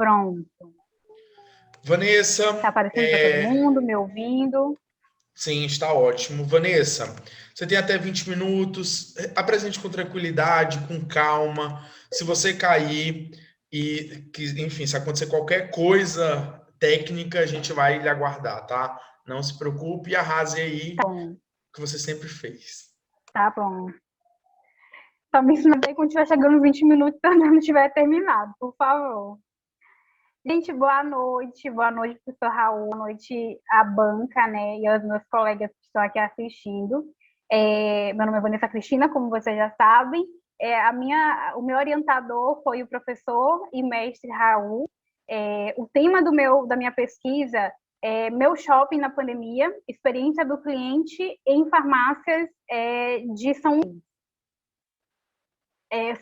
Pronto. Vanessa, Está aparecendo para todo mundo, me ouvindo? Sim, está ótimo. Vanessa, você tem até 20 minutos. Apresente com tranquilidade, com calma. Se você cair enfim, se acontecer qualquer coisa técnica, a gente vai lhe aguardar, tá? Não se preocupe e arrase aí, Tá bom. que você sempre fez. Tá bom. Só me ensina bem quando estiver chegando 20 minutos, se não tiver terminado, por favor. Gente, boa noite, professor Raul, boa noite à banca, né, e aos meus colegas que estão aqui assistindo. Meu nome é Vanessa Cristina, como vocês já sabem. O meu orientador foi o professor e mestre Raul. O tema da minha pesquisa é Meu Shopping na Pandemia, experiência do cliente em farmácias de São Luís.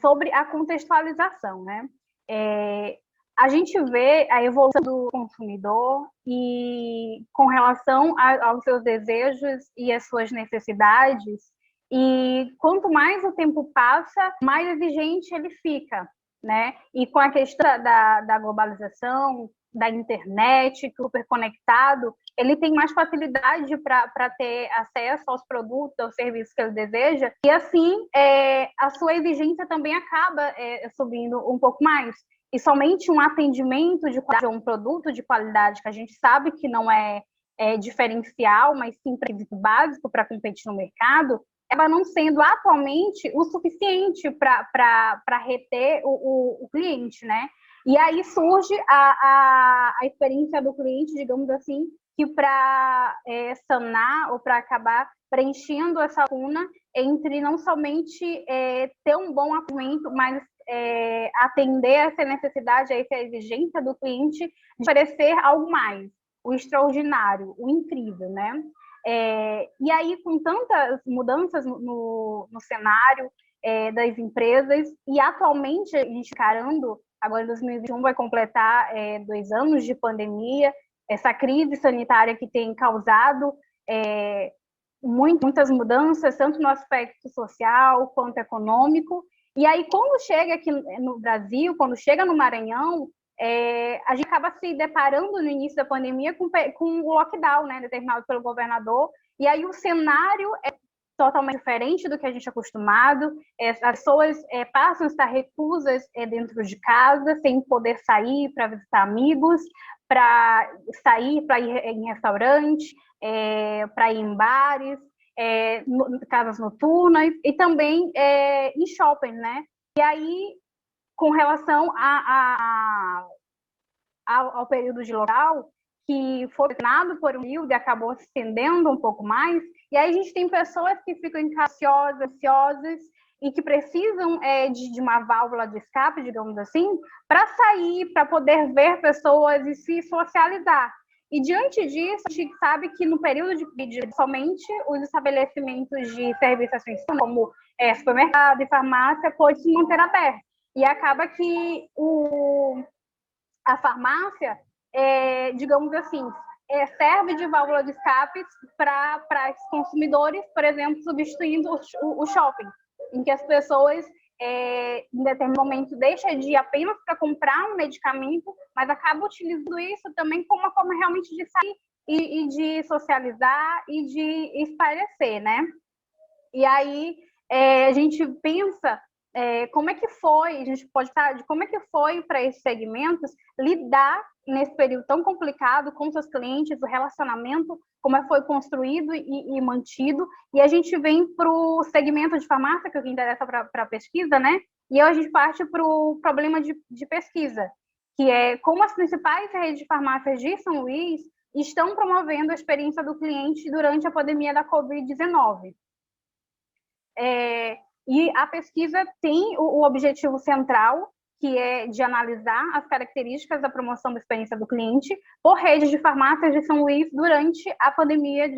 Sobre a contextualização, né? A gente vê a evolução do consumidor e com relação aos seus desejos e às suas necessidades, e quanto mais o tempo passa, mais exigente ele fica, né? E com a questão da globalização, da internet, super conectado, ele tem mais facilidade para ter acesso aos produtos, aos serviços que ele deseja, e assim a sua exigência também acaba subindo um pouco mais. E somente um atendimento de qualidade, ou um produto de qualidade, que a gente sabe que não é diferencial, mas sim requisito básico para competir no mercado, ela não sendo atualmente o suficiente para reter o cliente, né? E aí surge a experiência do cliente, digamos assim, que para sanar ou para acabar preenchendo essa lacuna entre não somente ter um bom atendimento, mas atender essa necessidade, essa exigência do cliente de oferecer algo mais, o extraordinário, o incrível, né? E aí, com tantas mudanças no cenário das empresas, e atualmente a gente encarando, agora em 2021 vai completar 2 anos de pandemia, essa crise sanitária que tem causado muitas mudanças, tanto no aspecto social quanto econômico. E aí, quando chega aqui no Brasil, quando chega no Maranhão, a gente acaba se deparando no início da pandemia com o lockdown, né, determinado pelo governador, e aí o cenário é totalmente diferente do que a gente é acostumado, as pessoas passam a estar reclusas dentro de casa, sem poder sair para visitar amigos, para sair, para ir em restaurante, para ir em bares, casas noturnas e também em shopping, né? E aí, com relação ao período de lockdown, que foi determinado por um período e acabou se estendendo um pouco mais, e aí a gente tem pessoas que ficam ansiosas e que precisam de uma válvula de escape, digamos assim, para sair, para poder ver pessoas e se socializar. E diante disso, a gente sabe que no período de Covid, somente os estabelecimentos de serviços essenciais, como supermercado e farmácia, pode se manter aberto. E acaba que a farmácia, digamos assim, serve de válvula de escape para os consumidores, por exemplo, substituindo o shopping, em que as pessoas, em determinado momento, deixam de ir apenas para comprar um medicamento, mas acabam utilizando isso também como uma forma realmente de sair e de socializar e de espairecer, né? E aí a gente pensa como é que foi, a gente pode falar de como é que foi para esses segmentos lidar nesse período tão complicado com seus clientes, o relacionamento, como é que foi construído e mantido. E a gente vem para o segmento de farmácia, que é o que interessa para a pesquisa, né? E aí a gente parte para o problema de pesquisa, que é como as principais redes de farmácias de São Luís estão promovendo a experiência do cliente durante a pandemia da Covid-19. E a pesquisa tem o objetivo central, que é de analisar as características da promoção da experiência do cliente por redes de farmácias de São Luís durante a pandemia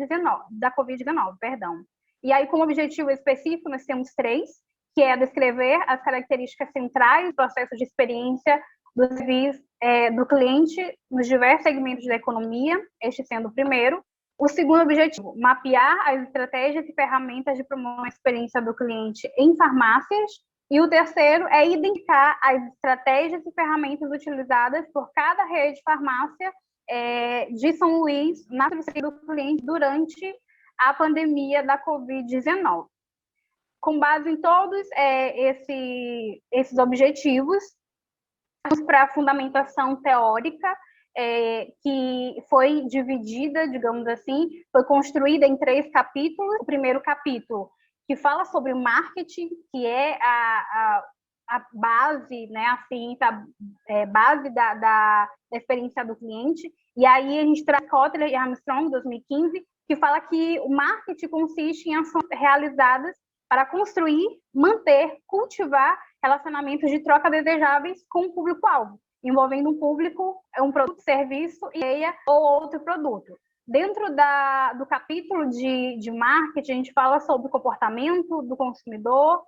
da Covid-19, perdão. E aí, como objetivo específico, nós temos 3, que é descrever as características centrais do processo de experiência do cliente nos diversos segmentos da economia, este sendo o primeiro. O segundo objetivo, mapear as estratégias e ferramentas de promover a experiência do cliente em farmácias, E o terceiro é identificar as estratégias e ferramentas utilizadas por cada rede de farmácia de São Luís na serviço do cliente durante a pandemia da Covid-19. Com base em todos esses objetivos, para a fundamentação teórica, que foi dividida, digamos assim, foi construída em 3 capítulos. O primeiro capítulo, que fala sobre o marketing, que é a base, né, a ciência, base da experiência do cliente. E aí a gente traz Kotler e Armstrong, 2015, que fala que o marketing consiste em ações realizadas para construir, manter, cultivar relacionamentos de troca desejáveis com o público-alvo, envolvendo um público, um produto, serviço, ideia ou outro produto. Dentro do capítulo de marketing, a gente fala sobre o comportamento do consumidor,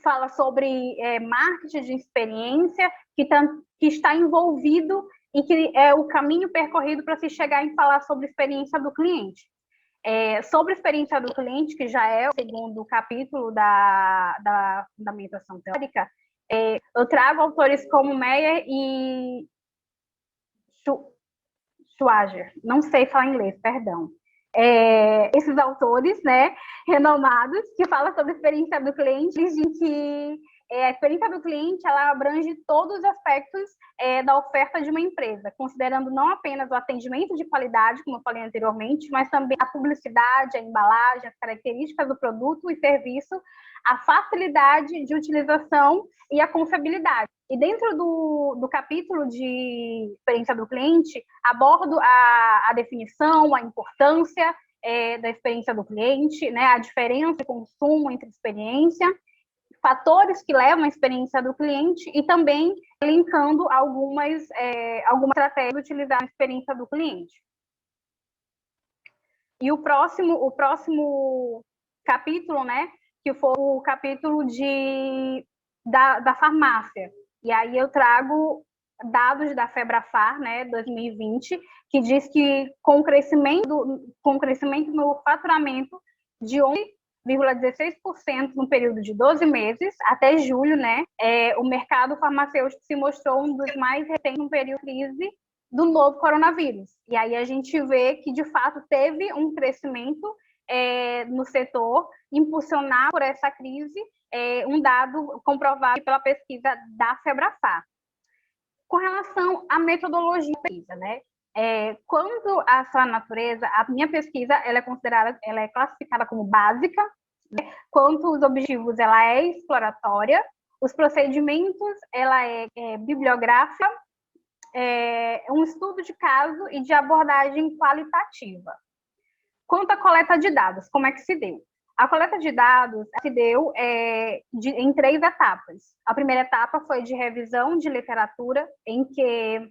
fala sobre marketing de experiência, que está envolvido e que é o caminho percorrido para se chegar em falar sobre a experiência do cliente. Sobre a experiência do cliente, que já é o segundo capítulo da fundamentação teórica, eu trago autores como Meyer e Schwager, não sei falar inglês, perdão. Esses autores, né, renomados, que falam sobre a experiência do cliente, dizem que a experiência do cliente ela abrange todos os aspectos da oferta de uma empresa, considerando não apenas o atendimento de qualidade, como eu falei anteriormente, mas também a publicidade, a embalagem, as características do produto e serviço, a facilidade de utilização e a confiabilidade. E dentro do capítulo de experiência do cliente, abordo a definição, a importância da experiência do cliente, né, a diferença de consumo entre experiência, fatores que levam à experiência do cliente e também linkando algumas estratégias utilizadas na experiência do cliente. E o próximo capítulo, né, que foi o capítulo da farmácia. E aí eu trago dados da Febrafar, né, 2020, que diz que com o crescimento no faturamento de 11,16% no período de 12 meses, até julho, né, o mercado farmacêutico se mostrou um dos mais recentes no período de crise do novo coronavírus. E aí a gente vê que, de fato, teve um crescimento no setor, impulsionado por essa crise, um dado comprovado pela pesquisa da Febrafar. Com relação à metodologia da pesquisa, né? Quanto à sua natureza, a minha pesquisa ela é classificada como básica, né? Quanto aos objetivos, ela é exploratória, os procedimentos, ela é bibliográfica, um estudo de caso e de abordagem qualitativa. Quanto à coleta de dados, como é que se deu? A coleta de dados se deu em 3 etapas. A primeira etapa foi de revisão de literatura, em que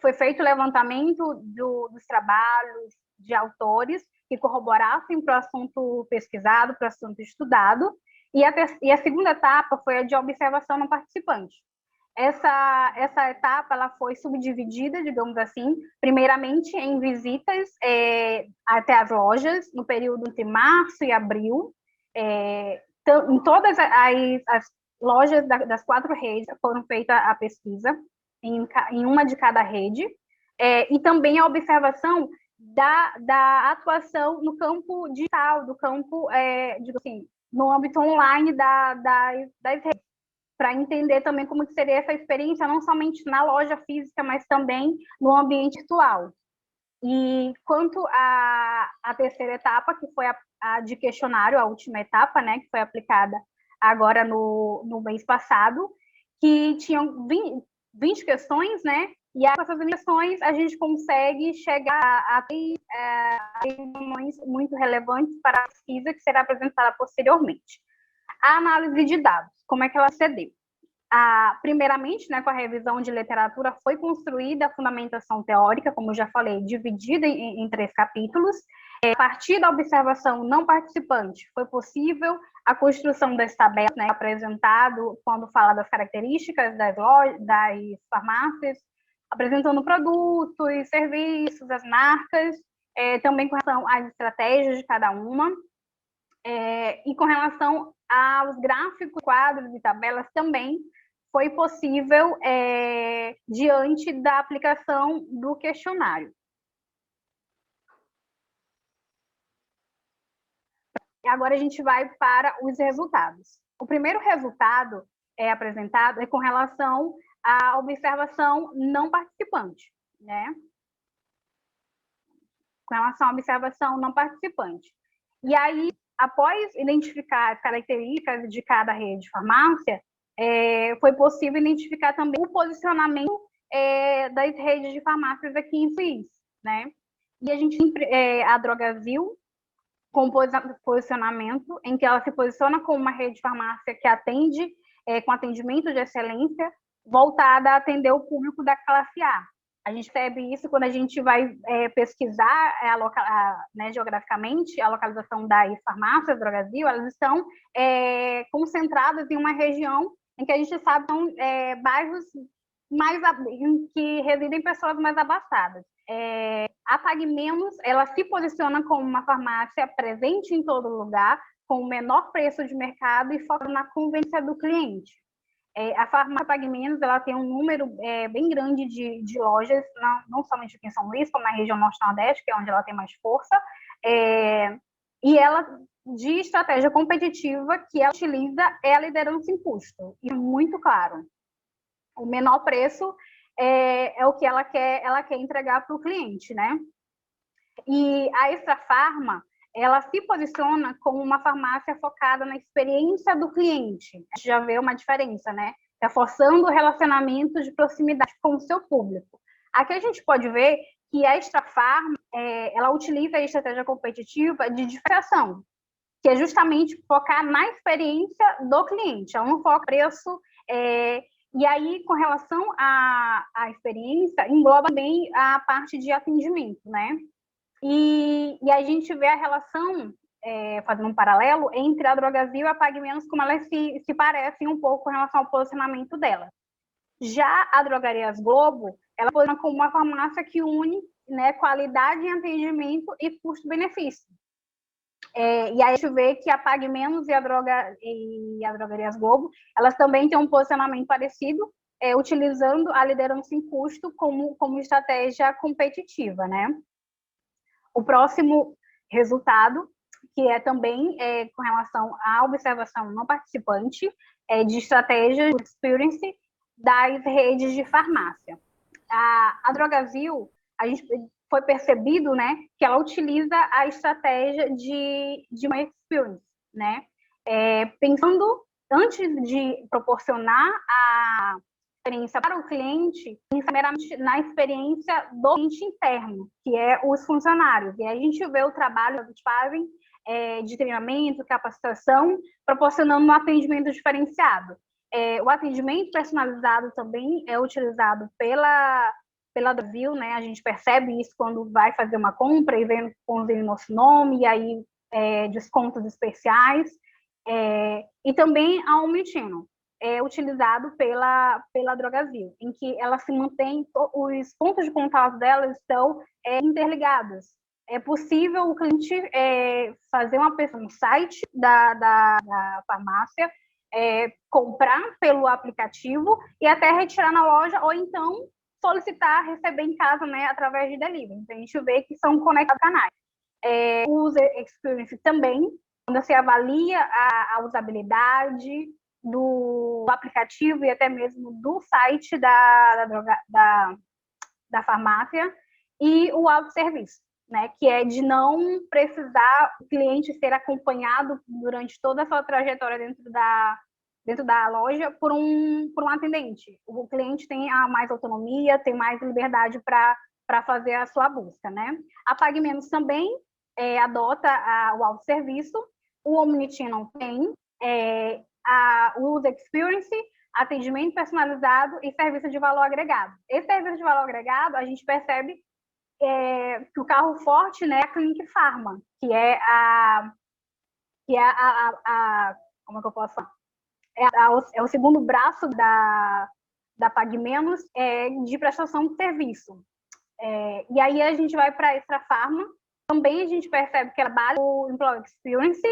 foi feito o levantamento dos trabalhos de autores que corroborassem para o assunto pesquisado, para o assunto estudado. E a segunda etapa foi a de observação no participante. Essa etapa ela foi subdividida, digamos assim, primeiramente em visitas até as lojas, no período entre março e abril. Em todas as lojas das 4 redes foram feita a pesquisa, em uma de cada rede, e também a observação da atuação no campo digital, do campo, digo assim, no âmbito online das redes, para entender também como que seria essa experiência, não somente na loja física, mas também no ambiente virtual. E quanto à terceira etapa, que foi a de questionário, a última etapa, né, que foi aplicada agora no mês passado, que tinham 20 questões, né, e com essas questões a gente consegue chegar a informações muito relevantes para a pesquisa que será apresentada posteriormente. A análise de dados, como é que ela se deu? Primeiramente, né, com a revisão de literatura, foi construída a fundamentação teórica, como eu já falei, dividida em 3 capítulos. A partir da observação não participante, foi possível a construção das tabelas, né, apresentado quando fala das características das farmácias, apresentando produtos, serviços, as marcas, também com relação às estratégias de cada uma. E com relação aos gráficos, quadros e tabelas também foi possível diante da aplicação do questionário. E agora a gente vai para os resultados. O primeiro resultado apresentado é com relação à observação não participante, né? Com relação à observação não participante. E aí, após identificar as características de cada rede de farmácia, foi possível identificar também o posicionamento das redes de farmácias aqui em Suíça, né? E a gente a Drogasil com posicionamento em que ela se posiciona como uma rede de farmácia que atende com atendimento de excelência, voltada a atender o público da classe A. A gente percebe isso quando a gente vai pesquisar né, geograficamente a localização das farmácias do Brasil. Elas estão concentradas em uma região em que a gente sabe que são bairros em que residem pessoas mais abastadas. A Pague Menos, ela se posiciona como uma farmácia presente em todo lugar, com o menor preço de mercado e foca na conveniência do cliente. A farmácia Pague Menos, ela tem um número bem grande de lojas, não somente aqui em São Luís, como na região Norte-Nordeste, que é onde ela tem mais força, e ela, de estratégia competitiva, que ela utiliza é a liderança em custo, e muito claro. O menor preço é o que ela quer entregar para o cliente, né? E a Extra Farma, ela se posiciona como uma farmácia focada na experiência do cliente. A gente já vê uma diferença, né? Reforçando o relacionamento de proximidade com o seu público. Aqui a gente pode ver que a Extra Farma, ela utiliza a estratégia competitiva de diferenciação, que é justamente focar na experiência do cliente. Ela não foca no preço. E aí, com relação à experiência, engloba bem a parte de atendimento, né? E a gente vê a relação, fazendo um paralelo, entre a Drogasil e a Pague Menos, como elas se parecem um pouco com relação ao posicionamento dela. Já a Drogarias Globo, ela posiciona como uma farmácia que une, né, qualidade em atendimento e custo-benefício. E aí a gente vê que a Pague Menos e a Drogarias Globo, elas também têm um posicionamento parecido, utilizando a liderança em custo como estratégia competitiva, né? O próximo resultado, que é também com relação à observação não participante, de estratégia de experience das redes de farmácia. A Drogasil, a gente foi percebido, né, que ela utiliza a estratégia de uma experience, né? Pensando, antes de proporcionar a experiência para o cliente, primeiramente na experiência do cliente interno, que é os funcionários. E aí a gente vê o trabalho que eles fazem de treinamento, capacitação, proporcionando um atendimento diferenciado. O atendimento personalizado também é utilizado pela Drogasil, né? A gente percebe isso quando vai fazer uma compra e vem com o nosso nome, e aí descontos especiais. E também a Omnichannel, utilizado pela Drogasil, em que ela se mantém, os pontos de contato dela estão interligados. É possível o cliente fazer uma pesquisa no site da farmácia, comprar pelo aplicativo e até retirar na loja, ou então solicitar, receber em casa, né, através de delivery. Então, a gente vê que são conectados canais. O User Experience também, quando você avalia a usabilidade do aplicativo e até mesmo do site da farmácia, e o autosserviço, né, que é de não precisar o cliente ser acompanhado durante toda a sua trajetória dentro da loja por um atendente. O cliente tem mais autonomia, tem mais liberdade para fazer a sua busca, né? A Pague Menos também adota o autosserviço, o Omnichannel tem o User Experience, atendimento personalizado e serviço de valor agregado. Esse serviço de valor agregado, a gente percebe que o carro forte, né, é a Clinic Pharma, que é como é que eu posso falar? É o segundo braço da Pague Menos de prestação de serviço. E aí a gente vai para a Extra Farma, também a gente percebe que ela trabalha o Employee Experience,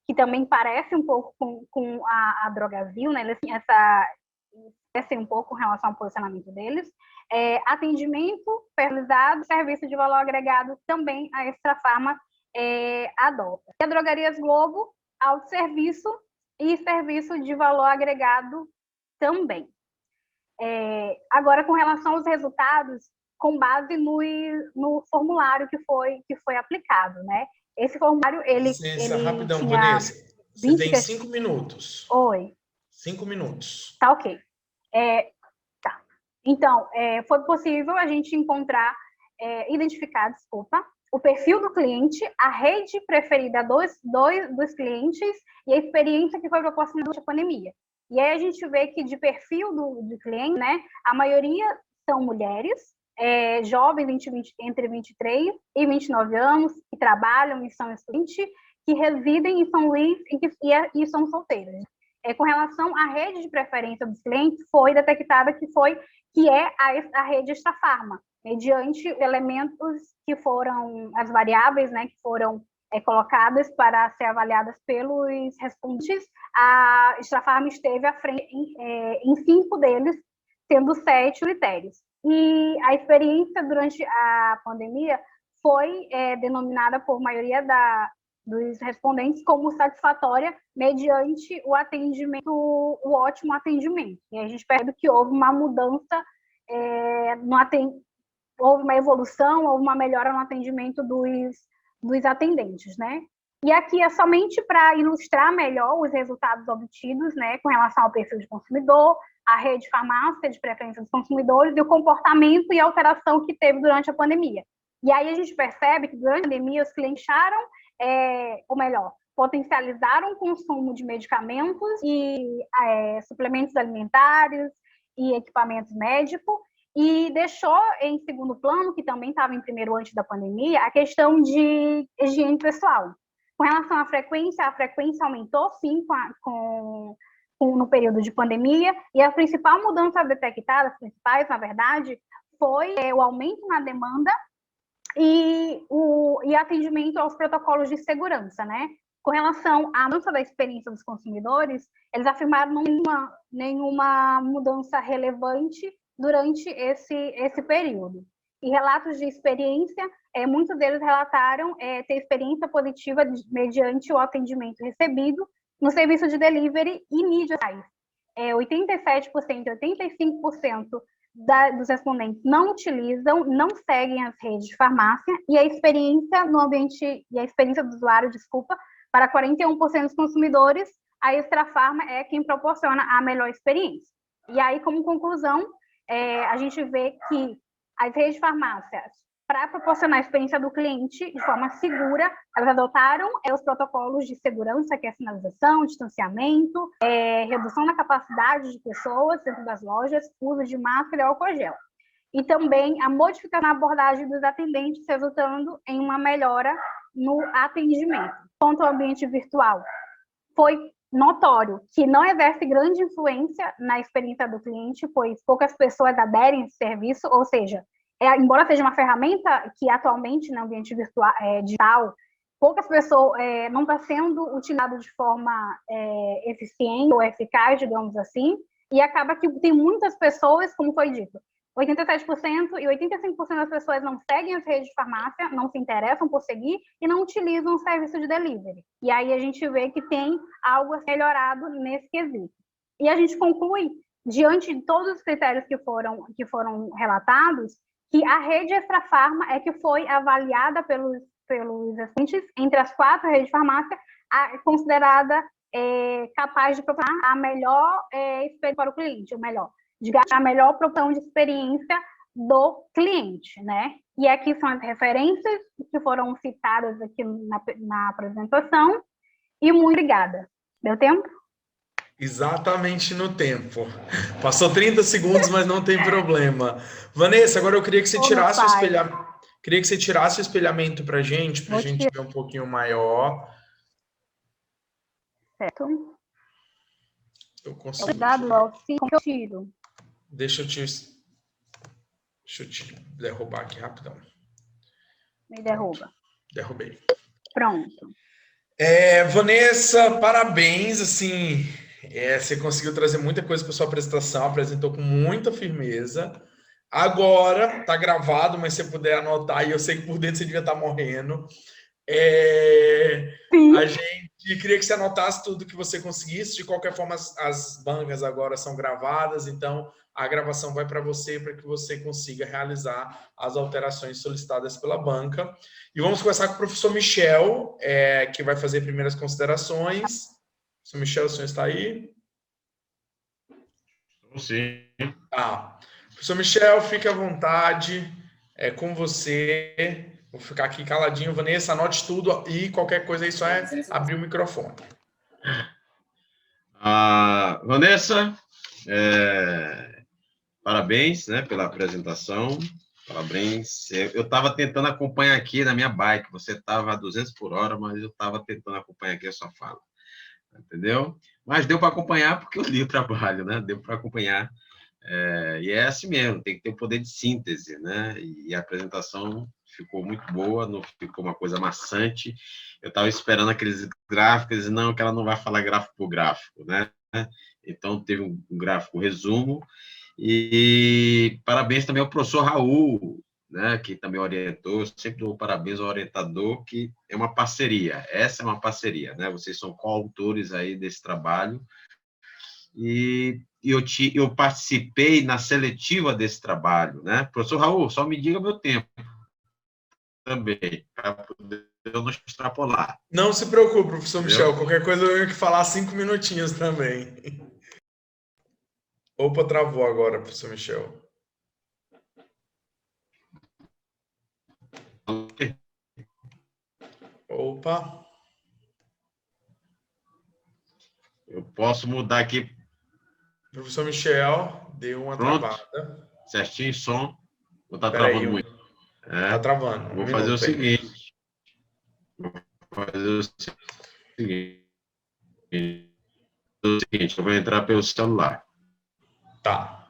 que também parece um pouco com a Drogasil, né? Eles têm parecem um pouco com relação ao posicionamento deles. Atendimento personalizado, serviço de valor agregado também a Extrafarma adota. E a Drogarias Globo, autosserviço e serviço de valor agregado também. Agora, com relação aos resultados, com base no formulário que foi aplicado, né? Esse formulário, ele rapidão, tinha Vanessa. Você 20 tem 5 minutos. Oi. 5 minutos. Tá ok. Tá. Então, foi possível a gente identificar, o perfil do cliente, a rede preferida dos clientes e a experiência que foi proporcionada durante a pandemia. E aí a gente vê que de perfil do cliente, né, a maioria são mulheres, jovens entre 23 e 29 anos, que trabalham e são estudantes, que residem em São Luís e são solteiras. Com relação à rede de preferência dos clientes, foi detectada que é a rede Extrafarma, mediante elementos que foram, as variáveis, né, que foram colocadas para ser avaliadas pelos respondentes. A Extrafarma esteve à frente em 5 deles, sendo 7 critérios. E a experiência durante a pandemia foi denominada por maioria dos respondentes como satisfatória mediante o atendimento, o ótimo atendimento. E a gente percebe que houve uma mudança, houve uma evolução, houve uma melhora no atendimento dos atendentes, né? E aqui é somente para ilustrar melhor os resultados obtidos, né, com relação ao perfil de consumidor, a rede de farmácia de preferência dos consumidores e o comportamento e alteração que teve durante a pandemia. E aí a gente percebe que durante a pandemia os clientes acharam, ou melhor, potencializaram o consumo de medicamentos e suplementos alimentares e equipamentos médicos, e deixou em segundo plano, que também estava em primeiro antes da pandemia, a questão de higiene pessoal. Com relação à frequência, a frequência aumentou sim no período de pandemia, e a principal mudança detectada, as principais, na verdade, foi o aumento na demanda e atendimento aos protocolos de segurança, né? Com relação à mudança da experiência dos consumidores, eles afirmaram nenhuma mudança relevante durante esse período. E relatos de experiência, muitos deles relataram ter experiência positiva mediante o atendimento recebido no serviço de delivery e mídias sociais. 87%, 85% dos respondentes não utilizam, não seguem as redes de farmácia, e a experiência no ambiente, e a experiência do usuário, para 41% dos consumidores, a Extrafarma é quem proporciona a melhor experiência. E aí, como conclusão, a gente vê que as redes de farmácias, para proporcionar a experiência do cliente de forma segura, elas adotaram os protocolos de segurança, que é a sinalização, distanciamento, redução da capacidade de pessoas dentro das lojas, uso de máscara e álcool gel. E também a modificação na abordagem dos atendentes, resultando em uma melhora no atendimento. Quanto ao ambiente virtual, foi notório que não exerce grande influência na experiência do cliente, pois poucas pessoas aderem a esse serviço, ou seja, embora seja uma ferramenta que atualmente no ambiente virtual, digital, poucas pessoas não está sendo utilizado de forma eficiente ou eficaz, digamos assim, e acaba que tem muitas pessoas, como foi dito, 87% e 85% das pessoas não seguem as redes de farmácia, não se interessam por seguir e não utilizam o serviço de delivery. E aí a gente vê que tem algo melhorado nesse quesito. E a gente conclui, diante de todos os critérios que foram relatados, que a rede Extrafarma é que foi avaliada pelos assistentes entre as 4 redes de farmácia, considerada capaz de proporcionar a melhor experiência para o cliente, a melhor proporção de experiência do cliente, né? E aqui são as referências que foram citadas aqui na apresentação, e muito obrigada. Deu tempo? Exatamente no tempo. Passou 30 segundos, mas não tem problema. Vanessa, agora eu queria que você tirasse o espelhamento. Queria que você tirasse o espelhamento para a gente ver um pouquinho maior. Certo. Eu consigo. Obrigado, Alci. Como que eu tiro? Deixa eu te derrubar aqui rapidão. Me derruba. Derrubei. Pronto. Vanessa, parabéns, assim, você conseguiu trazer muita coisa para sua apresentação, apresentou com muita firmeza. Agora, tá gravado, mas se você puder anotar, e eu sei que por dentro você devia estar morrendo. Sim. A gente queria que você anotasse tudo que você conseguisse. De qualquer forma, as bancas agora são gravadas, então a gravação vai para você para que você consiga realizar as alterações solicitadas pela banca. E vamos começar com o professor Michel, que vai fazer primeiras considerações. Professor Michel, o senhor está aí? Sim. Ah, professor Michel, fique à vontade, é com você. Vou ficar aqui caladinho. Vanessa, anote tudo e qualquer coisa aí só é abrir o microfone. Vanessa, parabéns, né, pela apresentação. Parabéns. Eu estava tentando acompanhar aqui na minha bike. Você estava a 200 por hora, mas eu estava tentando acompanhar aqui a sua fala. Entendeu? Mas deu para acompanhar porque eu li o trabalho, né? Deu para acompanhar. E é assim mesmo, tem que ter o poder de síntese, né? E a apresentação ficou muito boa, não ficou uma coisa maçante. Eu estava esperando aqueles gráficos, e não, que ela não vai falar gráfico por gráfico, né? Então, teve um gráfico resumo. E parabéns também ao professor Raul, né, que também orientou. Eu sempre dou parabéns ao orientador, que é uma parceria. Essa é uma parceria, né? Vocês são coautores aí desse trabalho. E eu participei na seletiva desse trabalho, né? Professor Raul, só me diga meu tempo também, para poder eu não extrapolar. Não se preocupe, professor Entendeu? Michel. Qualquer coisa eu tenho que falar 5 minutinhos também. Opa, travou agora, professor Michel. Opa. Eu posso mudar aqui. Professor Michel, deu uma Pronto? travada. Certinho, som. Ou tá Espera aí, travando muito? tá travando. Vou Um fazer o minuto aí. seguinte. Eu vou entrar pelo celular. Tá.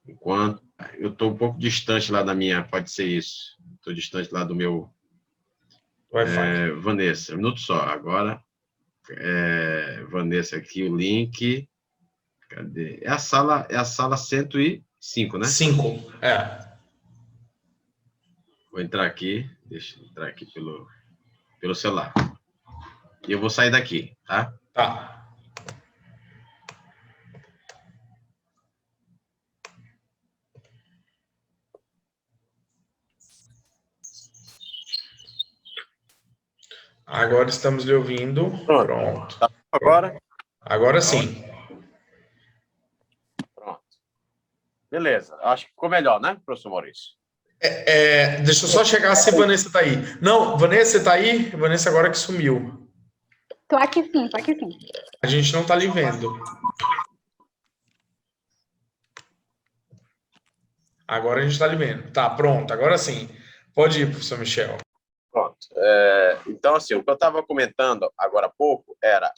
Enquanto eu estou um pouco distante lá da minha, pode ser isso. Estou distante lá do meu Wi-Fi. Vanessa. Um minuto só. Agora, Vanessa aqui o link. Cadê? É a sala 105, né? 5. Vou entrar aqui. Deixa eu entrar aqui pelo celular. E eu vou sair daqui, tá? Tá. Agora estamos lhe ouvindo. Pronto. Tá agora? Agora sim. Pronto. Beleza. Acho que ficou melhor, né, professor Maurício? Deixa eu só chegar se Vanessa tá aí. Não, Vanessa, você tá aí? Vanessa agora que sumiu. Tô aqui sim, tô aqui sim. A gente não tá lhe vendo. Agora a gente tá lhe vendo. Tá, pronto. Agora sim. Pode ir, professor Michel. Pronto. Então, assim, o que eu estava comentando agora há pouco era o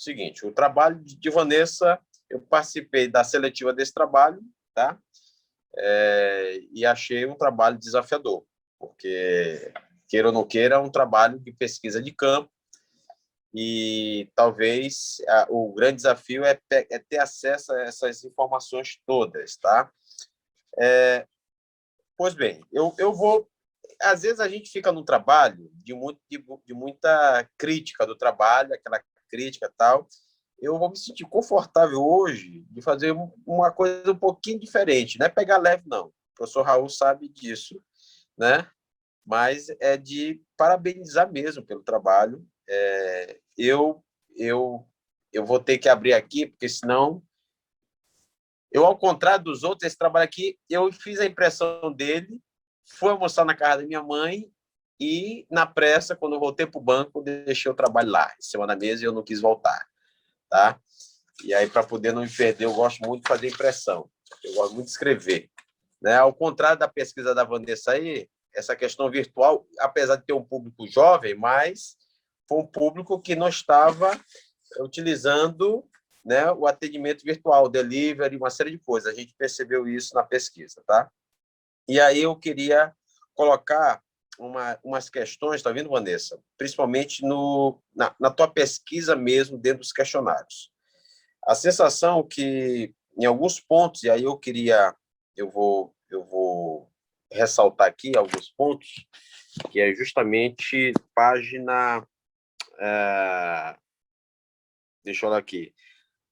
seguinte: o trabalho de Vanessa, eu participei da seletiva desse trabalho, tá? E achei um trabalho desafiador, porque, queira ou não queira, é um trabalho de pesquisa de campo e talvez o grande desafio é ter acesso a essas informações todas, tá? Pois bem, eu vou... Às vezes a gente fica no trabalho de muita crítica do trabalho, aquela crítica e tal. Eu vou me sentir confortável hoje de fazer uma coisa um pouquinho diferente. Não é pegar leve, não. O professor Raul sabe disso, né? Mas é de parabenizar mesmo pelo trabalho. Eu vou ter que abrir aqui, porque senão... ao contrário dos outros, esse trabalho aqui, eu fiz a impressão dele, fui almoçar na casa da minha mãe e, na pressa, quando eu voltei para o banco, deixei o trabalho lá, em cima da mesa, e eu não quis voltar, tá? E aí, para poder não me perder, eu gosto muito de fazer impressão, eu gosto muito de escrever, né? Ao contrário da pesquisa da Vanessa aí, essa questão virtual, apesar de ter um público jovem, mas foi um público que não estava utilizando, né, o atendimento virtual, delivery, uma série de coisas. A gente percebeu isso na pesquisa, tá? E aí eu queria colocar umas questões, tá vendo, Vanessa? Principalmente na tua pesquisa mesmo, dentro dos questionários. A sensação que, em alguns pontos, e aí eu vou ressaltar aqui alguns pontos, que é justamente página, deixa eu olhar aqui,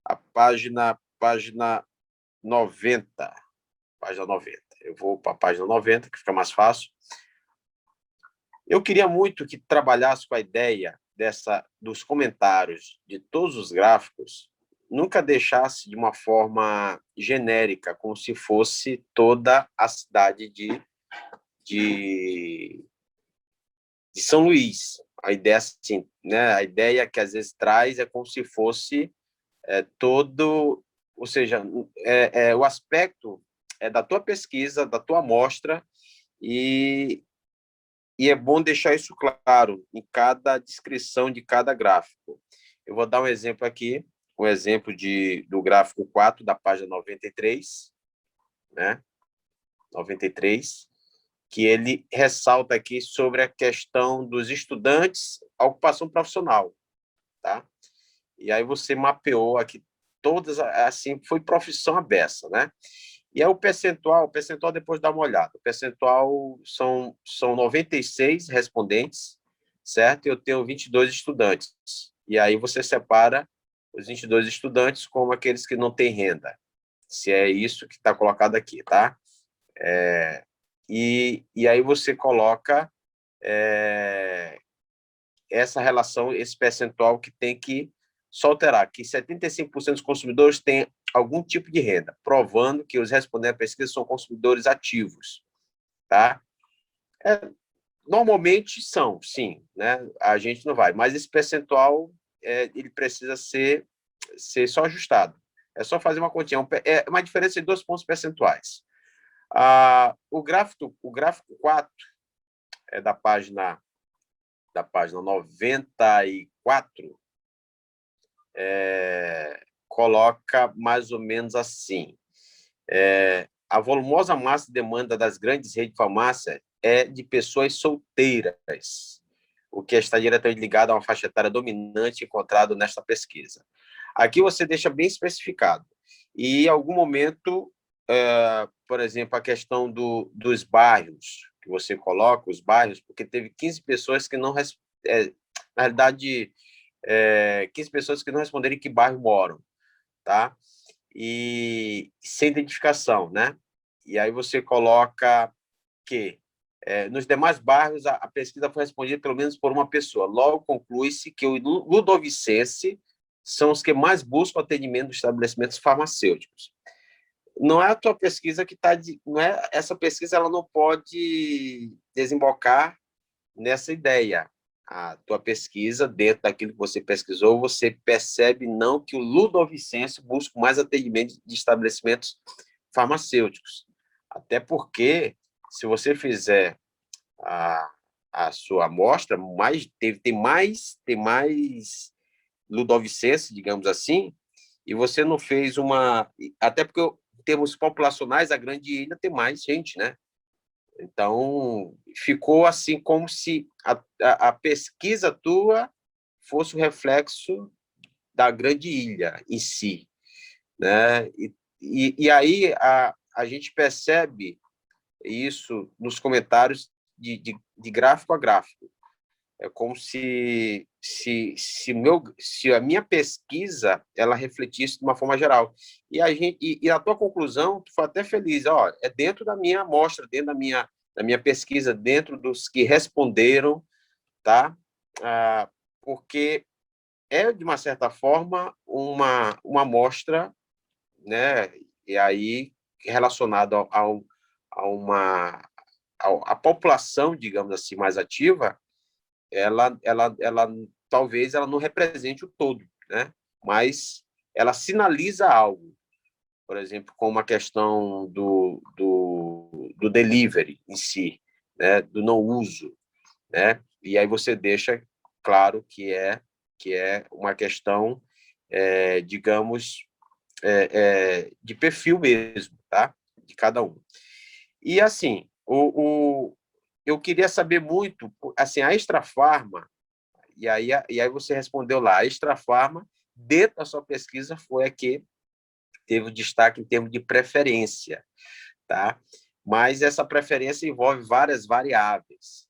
a página 90, página 90. Eu vou para a página 90, que fica mais fácil. Eu queria muito que trabalhasse com a ideia dos comentários de todos os gráficos, nunca deixasse de uma forma genérica, como se fosse toda a cidade de São Luís. A ideia, assim, né? A ideia que às vezes traz é como se fosse todo, ou seja, o aspecto da tua pesquisa, da tua amostra, e é bom deixar isso claro em cada descrição de cada gráfico. Eu vou dar um exemplo aqui, um exemplo do gráfico 4, da página 93, né? 93, que ele ressalta aqui sobre a questão dos estudantes, a ocupação profissional, tá? E aí você mapeou aqui todas, assim, foi profissão à beça, né? E é o percentual depois dá uma olhada. O percentual são 96 respondentes, certo? E eu tenho 22 estudantes. E aí você separa os 22 estudantes como aqueles que não têm renda, se é isso que está colocado aqui, tá? E aí você coloca essa relação, esse percentual que tem que só alterar, que 75% dos consumidores têm algum tipo de renda, provando que os respondentes à pesquisa são consumidores ativos, tá? Normalmente são, sim, né? A gente não vai, mas esse percentual ele precisa ser só ajustado. É só fazer uma continha, é uma diferença de 2 pontos percentuais. O gráfico 4 é da página 94, coloca mais ou menos assim: a volumosa massa de demanda das grandes redes de farmácia é de pessoas solteiras, o que está diretamente ligado a uma faixa etária dominante encontrado nesta pesquisa. Aqui você deixa bem especificado. E, em algum momento, por exemplo, a questão dos bairros, que você coloca os bairros, porque teve 15 pessoas que não... na realidade, 15 pessoas que não responderam em que bairro moram, tá? E sem identificação, né? E aí você coloca que nos demais bairros a pesquisa foi respondida pelo menos por uma pessoa. Logo, conclui-se que o ludovicense são os que mais buscam atendimento dos estabelecimentos farmacêuticos. Não é a tua pesquisa que está... Não é, essa pesquisa ela não pode desembocar nessa ideia. A tua pesquisa, dentro daquilo que você pesquisou, você percebe não que o ludovicense busca mais atendimento de estabelecimentos farmacêuticos. Até porque, se você fizer a sua amostra, tem mais ludovicense, digamos assim, e você não fez uma... Até porque, em termos populacionais, a grande ilha tem mais gente, né? Então, ficou assim como se a pesquisa tua fosse o reflexo da grande ilha em si, né? E aí a gente percebe isso nos comentários de gráfico a gráfico. É como se a minha pesquisa ela refletisse de uma forma geral. E a tua conclusão, tu foi até feliz, ó, é dentro da minha amostra, dentro da minha pesquisa, dentro dos que responderam, tá? Porque é, de uma certa forma, uma amostra, né? E aí relacionado a uma a população, digamos assim, mais ativa, ela talvez ela não represente o todo, né? Mas ela sinaliza algo, por exemplo, como a questão do delivery em si, né? Do não uso, né? E aí você deixa claro que é uma questão, digamos, de perfil mesmo, tá? De cada um. E, assim, eu queria saber muito, assim, a Extrafarma, e aí você respondeu lá, a Extrafarma, dentro da sua pesquisa, foi a que teve o destaque em termos de preferência, tá? Mas essa preferência envolve várias variáveis.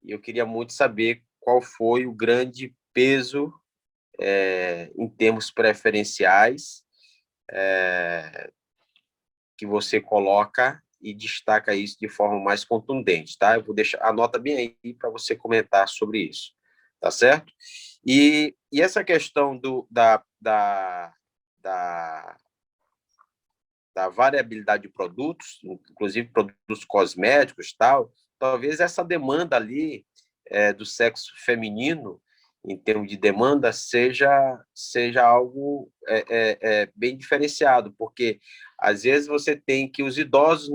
E eu queria muito saber qual foi o grande peso em termos preferenciais que você coloca e destaca isso de forma mais contundente, tá? Eu vou deixar, anota bem aí para você comentar sobre isso, tá certo? E essa questão da variabilidade de produtos, inclusive produtos cosméticos, tal, talvez essa demanda ali do sexo feminino, em termos de demanda, seja algo bem diferenciado, porque às vezes você tem que os idosos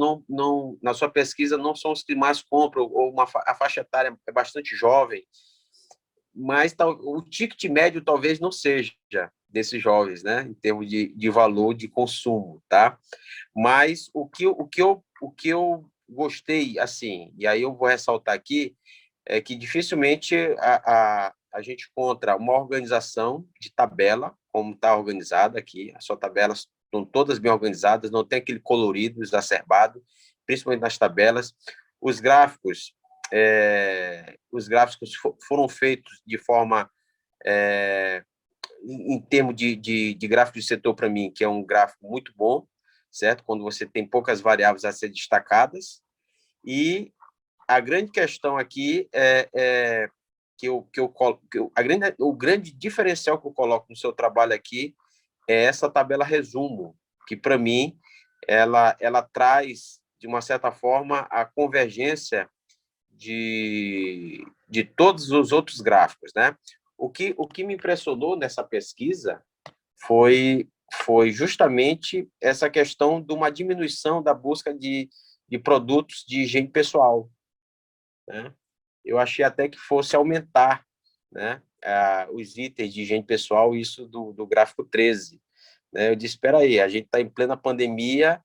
na sua pesquisa não são os que mais compram, ou a faixa etária é bastante jovem, mas o ticket médio talvez não seja desses jovens, né, em termos de valor de consumo, tá? Mas o que eu gostei, assim, e aí eu vou ressaltar aqui, é que dificilmente a gente encontra uma organização de tabela, como está organizada aqui, as suas tabelas estão todas bem organizadas, não tem aquele colorido exacerbado, principalmente nas tabelas. Os gráficos, foram feitos de forma, em termos de gráfico de setor, para mim, que é um gráfico muito bom, certo? Quando você tem poucas variáveis a ser destacadas. E a grande questão aqui o grande diferencial que eu coloco no seu trabalho aqui é essa tabela resumo, que, para mim, ela traz, de uma certa forma, a convergência de todos os outros gráficos, né? O que me impressionou nessa pesquisa foi justamente essa questão de uma diminuição da busca de produtos de higiene pessoal, né? Eu achei até que fosse aumentar, né, os itens de higiene pessoal, isso do gráfico 13. Né? Eu disse, espera aí, a gente está em plena pandemia,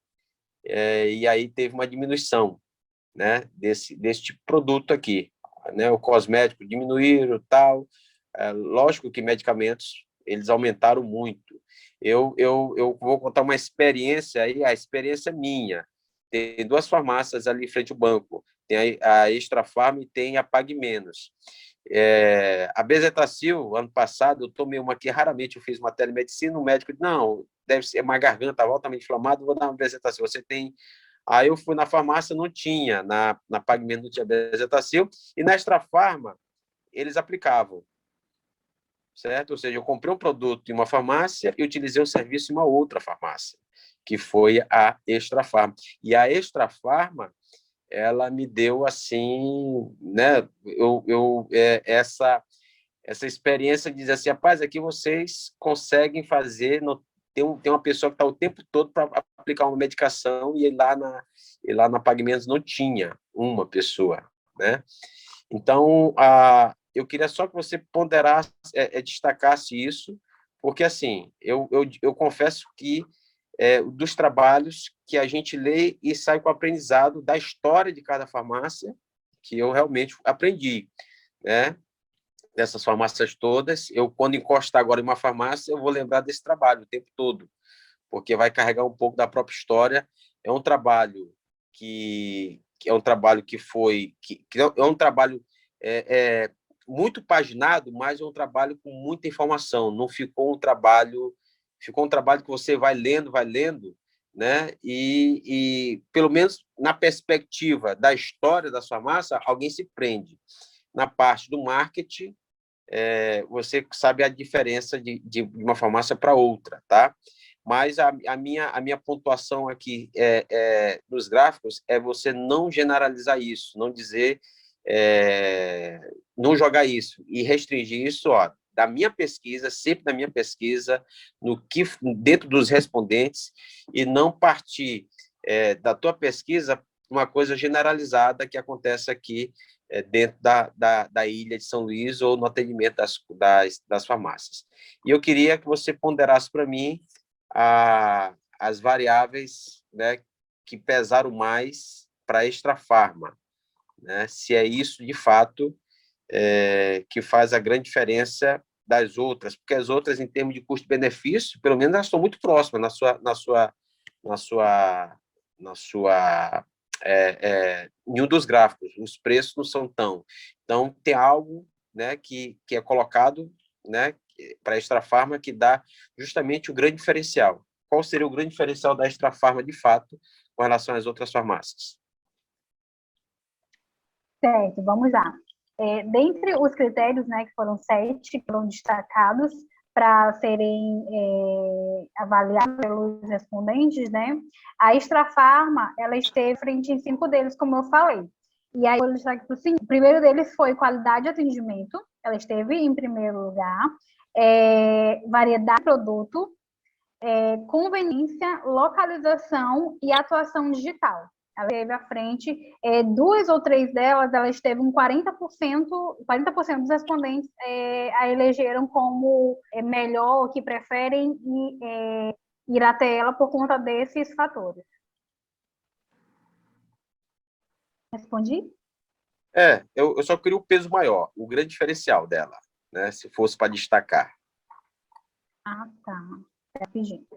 e aí teve uma diminuição, né, desse tipo de produto aqui. Né? O cosmético diminuíram, tal. Lógico que medicamentos, eles aumentaram muito. Eu vou contar uma experiência aí, a experiência minha. Tem duas farmácias ali em frente ao banco. Tem a Extrafarma e tem a Pague Menos. A Bezetacil, ano passado, eu tomei uma que raramente eu fiz uma telemedicina, o médico disse, não, deve ser uma garganta altamente inflamada, vou dar uma Bezetacil. Você tem... Aí eu fui na farmácia, não tinha, na Pague Menos não tinha Bezetacil, e na Extrafarma, eles aplicavam, certo? Ou seja, eu comprei um produto em uma farmácia e utilizei o serviço em uma outra farmácia, que foi a Extrafarma. E a Extrafarma, ela me deu, assim, né, essa experiência de dizer assim, rapaz, aqui vocês conseguem fazer, tem uma pessoa que está o tempo todo para aplicar uma medicação, e lá na Pagamentos não tinha uma pessoa, né? Então, eu queria só que você ponderasse, destacasse isso, porque, assim, eu confesso que dos trabalhos que a gente lê e sai com o aprendizado da história de cada farmácia, que eu realmente aprendi, né? Dessas farmácias todas, quando encostar agora em uma farmácia, eu vou lembrar desse trabalho o tempo todo, porque vai carregar um pouco da própria história. É um trabalho que é um trabalho que é um trabalho muito paginado, mas é um trabalho com muita informação. Não ficou um trabalho que você vai lendo, né? E pelo menos na perspectiva da história da sua massa, alguém se prende. Na parte do marketing, você sabe a diferença de uma farmácia para outra, tá? Mas a minha pontuação aqui nos gráficos é você não generalizar isso, não dizer, não jogar isso e restringir isso, ó, da minha pesquisa, sempre da minha pesquisa, dentro dos respondentes, e não partir da tua pesquisa uma coisa generalizada que acontece aqui dentro da ilha de São Luís ou no atendimento das farmácias. E eu queria que você ponderasse para mim as variáveis, né, que pesaram mais para extrafarma, né? Se é isso, de fato, que faz a grande diferença das outras, porque as outras, em termos de custo-benefício, pelo menos elas estão muito próximas em um dos gráficos. Os preços não são tão. Então, tem algo, né, que é colocado, né, para a Extrafarma que dá justamente o grande diferencial. Qual seria o grande diferencial da Extrafarma, de fato, com relação às outras farmácias? Certo, vamos lá. Dentre os critérios, né, que foram 7, que foram destacados para serem avaliados pelos respondentes, né, a Extrafarma, ela esteve frente em 5 deles, como eu falei. E aí, eu destaque para o seguinte: o primeiro deles foi qualidade de atendimento, ela esteve em primeiro lugar, variedade de produto, conveniência, localização e atuação digital. Ela esteve à frente, 2 ou 3 delas, ela esteve em 40% dos respondentes a elegeram como melhor, que preferem ir até ela por conta desses fatores. Respondi? Eu só queria o peso maior, o grande diferencial dela, né, se fosse para destacar. Ah, tá. Rapidinho.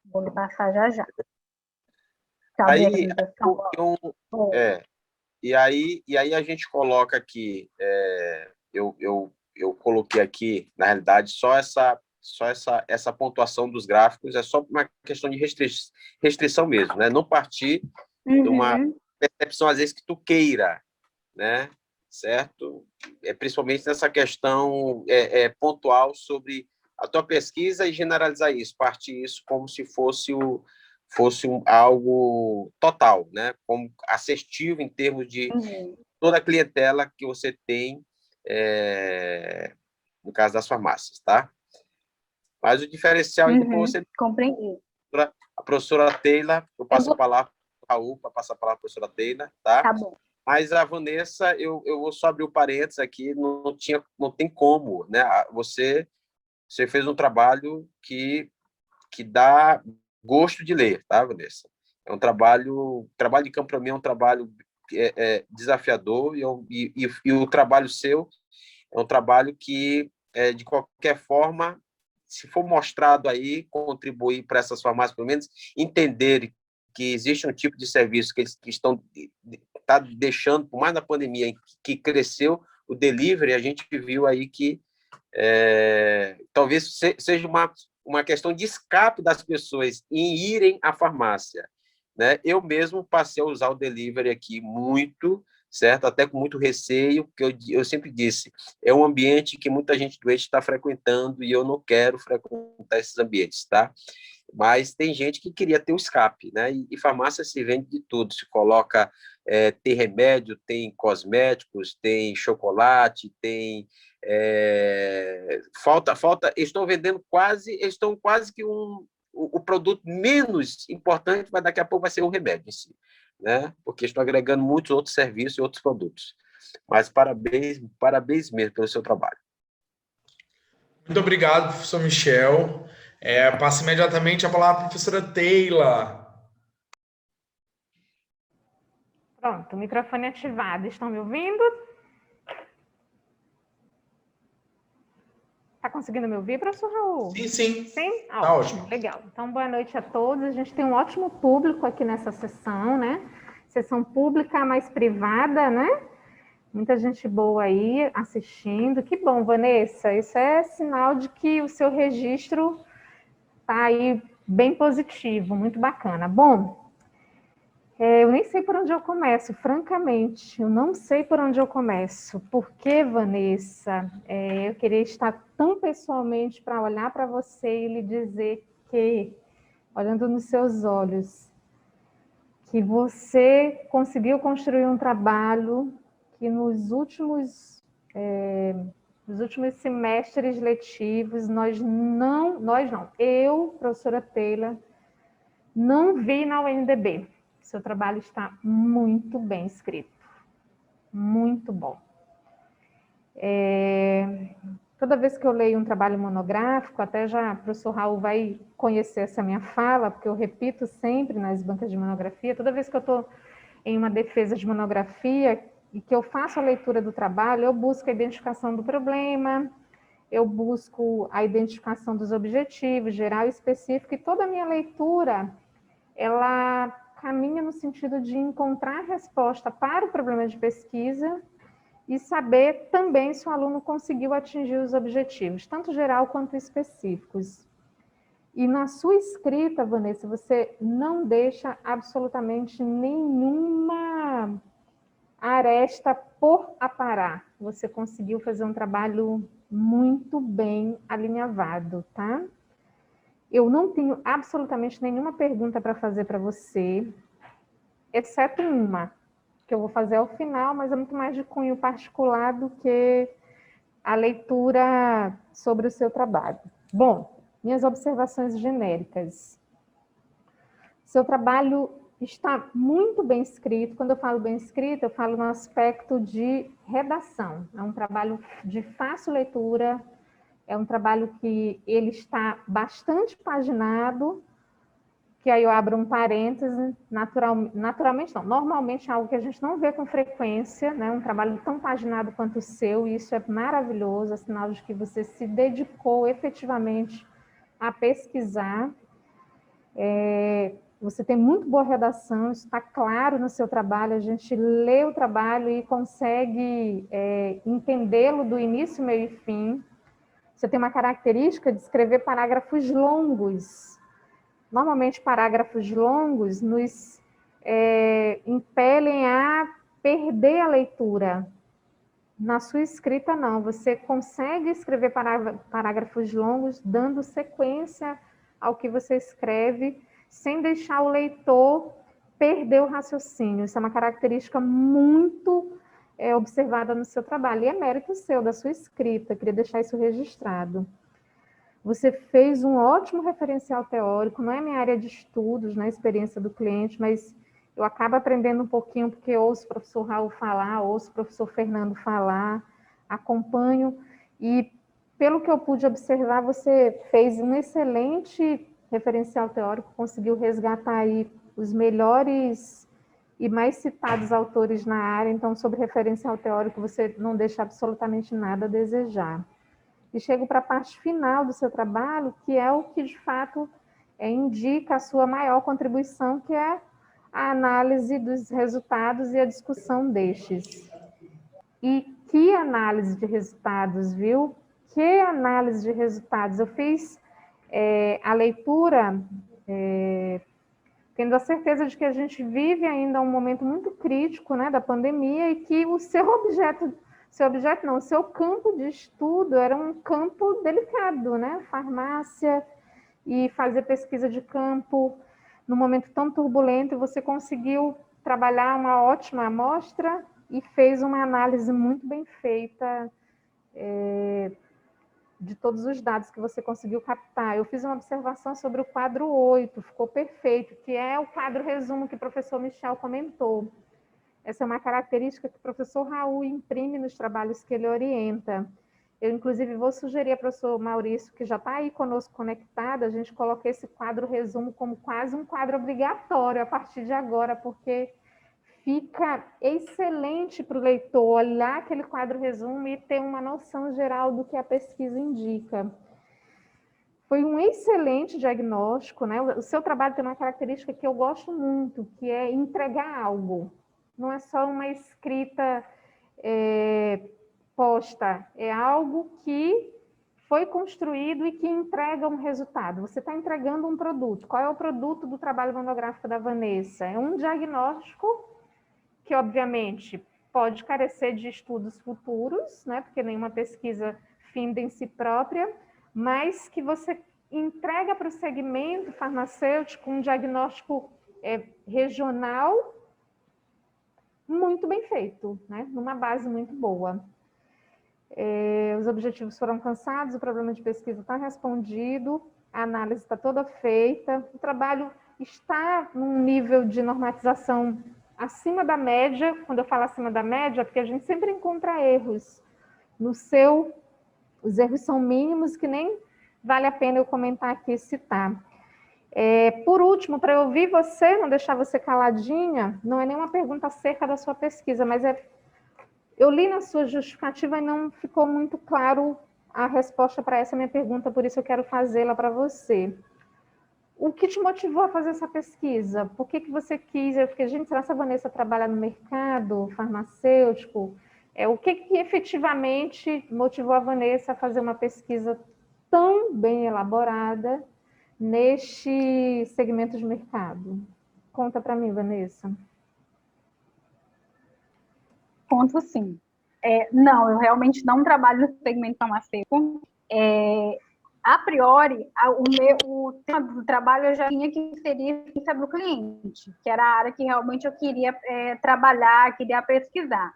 Vou lhe passar já já. Aí, e aí a gente coloca aqui, eu coloquei aqui, na realidade, só essa pontuação dos gráficos, é só uma questão de restrição mesmo, né? Não partir de uma percepção, às vezes, que tu queira, né? Certo? Principalmente nessa questão pontual sobre a tua pesquisa e generalizar isso, partir isso como se fosse algo total, né? Como assertivo em termos de toda a clientela que você tem, no caso das farmácias, tá? Mas o diferencial, depois você... Compreendi. A professora Taylor, eu passo a palavra para o Raul, para passar a palavra para a professora Taylor, tá? Tá bom. Mas a Vanessa, eu vou só abrir o parênteses aqui, não tem como, né? Você fez um trabalho que dá gosto de ler, tá, Vanessa? É um trabalho de campo para mim é um trabalho desafiador e o trabalho seu é um trabalho que, de qualquer forma, se for mostrado aí, contribuir para essas farmácias, pelo menos entenderem que existe um tipo de serviço que eles estão deixando, por mais na pandemia, que cresceu o delivery, a gente viu aí que talvez seja uma questão de escape das pessoas em irem à farmácia, né? Eu mesmo passei a usar o delivery aqui muito, certo? Até com muito receio, porque eu sempre disse, é um ambiente que muita gente doente está frequentando e eu não quero frequentar esses ambientes, tá? Mas tem gente que queria ter o escape, né? E farmácia se vende de tudo, se coloca, tem remédio, tem cosméticos, tem chocolate, tem... estão vendendo estão quase que o produto menos importante, mas daqui a pouco vai ser um remédio em si, né? Porque estão agregando muitos outros serviços e outros produtos. Mas parabéns mesmo pelo seu trabalho. Muito obrigado, professor Michel. Passo imediatamente a palavra para a professora Taylor. Pronto, o microfone ativado. Estão me ouvindo? Está conseguindo me ouvir, professor Raul? Sim, sim. Sim? Tá ótimo. Legal. Então, boa noite a todos. A gente tem um ótimo público aqui nessa sessão, né? Sessão pública, mais privada, né? Muita gente boa aí assistindo. Que bom, Vanessa. Isso é sinal de que o seu registro está aí bem positivo, muito bacana. Bom, eu nem sei por onde eu começo, francamente. Eu não sei por onde eu começo. Porque, Vanessa, eu queria estar tão pessoalmente para olhar para você e lhe dizer que, olhando nos seus olhos, que você conseguiu construir um trabalho que nos últimos semestres letivos, eu, professora Taylor, não vi na UNDB. Seu trabalho está muito bem escrito, muito bom. Toda vez que eu leio um trabalho monográfico, até já o professor Raul vai conhecer essa minha fala, porque eu repito sempre nas bancas de monografia, toda vez que eu estou em uma defesa de monografia e que eu faço a leitura do trabalho, eu busco a identificação do problema, eu busco a identificação dos objetivos, geral e específico, e toda a minha leitura, ela caminha no sentido de encontrar resposta para o problema de pesquisa e saber também se o aluno conseguiu atingir os objetivos, tanto geral quanto específicos. E na sua escrita, Vanessa, você não deixa absolutamente nenhuma aresta por aparar. Você conseguiu fazer um trabalho muito bem alinhavado, tá? Eu não tenho absolutamente nenhuma pergunta para fazer para você, exceto uma, que eu vou fazer ao final, mas é muito mais de cunho particular do que a leitura sobre o seu trabalho. Bom, minhas observações genéricas. Seu trabalho está muito bem escrito. Quando eu falo bem escrito, eu falo no aspecto de redação. É um trabalho de fácil leitura, é um trabalho que ele está bastante paginado, que aí eu abro um parêntese, naturalmente não, normalmente é algo que a gente não vê com frequência, né? Um trabalho tão paginado quanto o seu, e isso é maravilhoso, é sinal de que você se dedicou efetivamente a pesquisar. Você tem muito boa redação, isso está claro no seu trabalho, a gente lê o trabalho e consegue entendê-lo do início, meio e fim. Você tem uma característica de escrever parágrafos longos. Normalmente, parágrafos longos nos impelem a perder a leitura. Na sua escrita, não. Você consegue escrever parágrafos longos, dando sequência ao que você escreve, sem deixar o leitor perder o raciocínio. Isso é uma característica muito observada no seu trabalho. E é mérito seu, da sua escrita. Queria deixar isso registrado. Você fez um ótimo referencial teórico, não é minha área de estudos, não é a experiência do cliente, mas eu acabo aprendendo um pouquinho, porque ouço o professor Raul falar, ouço o professor Fernando falar, acompanho, e pelo que eu pude observar, você fez um excelente referencial teórico, conseguiu resgatar aí os melhores e mais citados autores na área, então sobre referencial teórico você não deixa absolutamente nada a desejar. E chego para a parte final do seu trabalho, que é o que, de fato, indica a sua maior contribuição, que é a análise dos resultados e a discussão destes. E que análise de resultados, viu? Que análise de resultados? Eu fiz a leitura, tendo a certeza de que a gente vive ainda um momento muito crítico, né, da pandemia, e que o seu campo de estudo era um campo delicado, né? Farmácia e fazer pesquisa de campo num momento tão turbulento, e você conseguiu trabalhar uma ótima amostra e fez uma análise muito bem feita de todos os dados que você conseguiu captar. Eu fiz uma observação sobre o quadro 8, ficou perfeito, que é o quadro resumo que o professor Michel comentou. Essa é uma característica que o professor Raul imprime nos trabalhos que ele orienta. Eu, inclusive, vou sugerir ao professor Maurício, que já está aí conosco conectado, a gente coloque esse quadro resumo como quase um quadro obrigatório a partir de agora, porque fica excelente para o leitor olhar aquele quadro resumo e ter uma noção geral do que a pesquisa indica. Foi um excelente diagnóstico, né? O seu trabalho tem uma característica que eu gosto muito, que é entregar algo. Não é só uma escrita posta, é algo que foi construído e que entrega um resultado. Você está entregando um produto. Qual é o produto do trabalho monográfico da Vanessa? É um diagnóstico que, obviamente, pode carecer de estudos futuros, né? Porque nenhuma pesquisa finda em si própria, mas que você entrega para o segmento farmacêutico um diagnóstico regional muito bem feito, né? Numa base muito boa. Os objetivos foram alcançados, o problema de pesquisa está respondido, a análise está toda feita, o trabalho está num nível de normatização acima da média. Quando eu falo acima da média, porque a gente sempre encontra erros. Os erros são mínimos, que nem vale a pena eu comentar aqui e citar. Por último, para eu ouvir você, não deixar você caladinha, não é nenhuma pergunta acerca da sua pesquisa, mas eu li na sua justificativa e não ficou muito claro a resposta para essa minha pergunta, por isso eu quero fazê-la para você. O que te motivou a fazer essa pesquisa? Por que você quis? Eu fiquei, gente, será que a Vanessa trabalha no mercado farmacêutico? O que efetivamente motivou a Vanessa a fazer uma pesquisa tão bem elaborada neste segmento de mercado? Conta para mim, Vanessa. Ponto sim. Não, eu realmente não trabalho no segmento farmacêutico. A priori, o tema do trabalho eu já tinha que seria para o cliente, que era a área que realmente eu queria trabalhar, queria pesquisar.